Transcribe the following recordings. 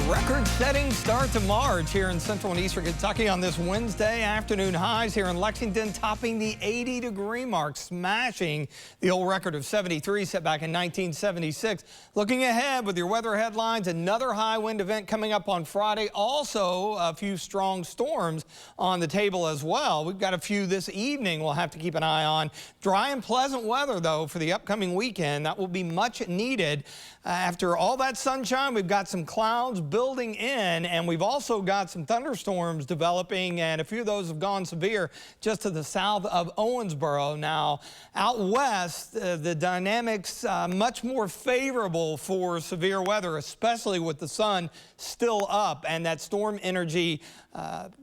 Record-setting start to March here in central and eastern Kentucky on this Wednesday afternoon. Highs here in Lexington topping the 80-degree mark, smashing the old record of 73 set back in 1976. Looking ahead with your weather headlines, another high wind event coming up on Friday. Also, a few strong storms on the table as well. We've got a few this evening we'll have to keep an eye on. Dry and pleasant weather, though, for the upcoming weekend. That will be much needed. After all that sunshine, we've got some clouds building in, and we've also got some thunderstorms developing, and a few of those have gone severe just to the south of Owensboro. Now, out west, the dynamics much more favorable for severe weather, especially with the sun still up and that storm energy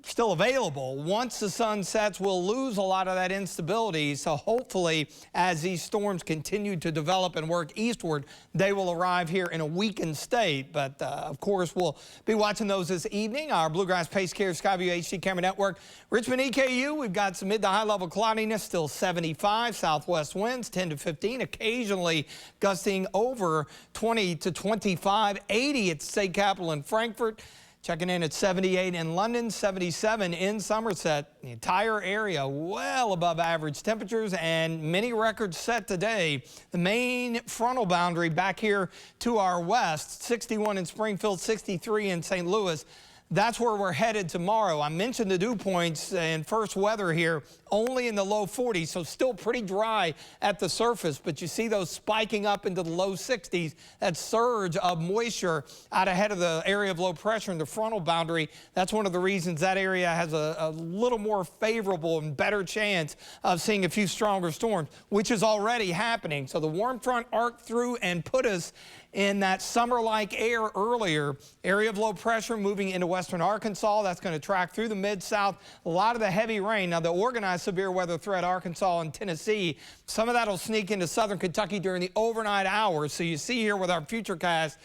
still available. Once the sun sets, we'll lose a lot of that instability. So hopefully, as these storms continue to develop and work eastward, they will arrive here in a weakened state. But of course, we'll be watching those this evening. Our Bluegrass Pace Care Skyview HD camera network. Richmond EKU, we've got some mid to high level cloudiness, still 75. Southwest winds 10 to 15, occasionally gusting over 20 to 25. 80 at the state capitol in Frankfort. Checking in at 78 in London, 77 in Somerset. The entire area well above average temperatures and many records set today. The main frontal boundary back here to our west, 61 in Springfield, 63 in St. Louis. That's where we're headed tomorrow. I mentioned the dew points in first weather here, only in the low 40s, so still pretty dry at the surface, but you see those spiking up into the low 60s. That surge of moisture out ahead of the area of low pressure in the frontal boundary. That's one of the reasons that area has a little more favorable and better chance of seeing a few stronger storms, which is already happening. So the warm front arced through and put us in that summer-like air earlier. Area of low pressure moving into western Arkansas. That's going to track through the mid-south. A lot of the heavy rain. Now, the organized severe weather threat, Arkansas and Tennessee, some of that will sneak into southern Kentucky during the overnight hours. So you see here with our futurecast,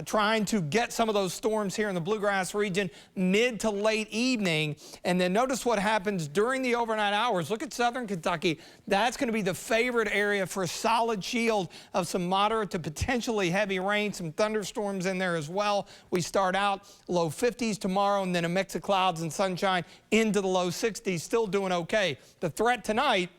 trying to get some of those storms here in the Bluegrass region mid to late evening. And then notice what happens during the overnight hours. Look at southern Kentucky. That's going to be the favorite area for a solid shield of some moderate to potentially heavy rain, some thunderstorms in there as well. We start out low 50s tomorrow and then a mix of clouds and sunshine into the low 60s, still doing okay. The threat tonight,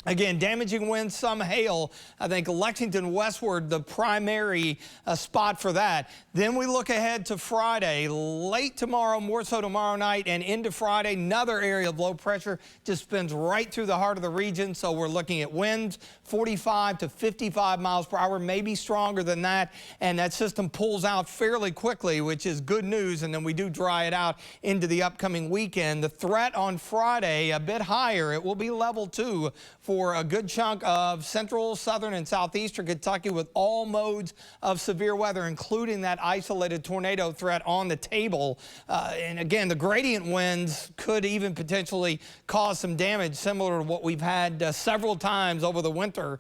again, damaging winds, some hail. I think Lexington westward, the primary spot for that. Then we look ahead to Friday, late tomorrow, more so tomorrow night, and into Friday, another area of low pressure just spins right through the heart of the region. So we're looking at winds 45 to 55 miles per hour, maybe stronger than that. And that system pulls out fairly quickly, which is good news. And then we do dry it out into the upcoming weekend. The threat on Friday, a bit higher. It will be level 2 for a good chunk of central, southern, and southeastern Kentucky with all modes of severe weather, including that isolated tornado threat on the table. And again, the gradient winds could even potentially cause some damage, similar to what we've had several times over the winter.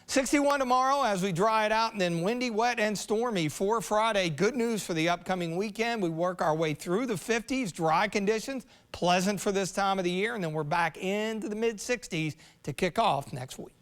61 tomorrow as we dry it out, and then windy, wet, and stormy for Friday. Good news for the upcoming weekend. We work our way through the 50s, dry conditions, pleasant for this time of the year, and then we're back into the mid-60s to kick off next week.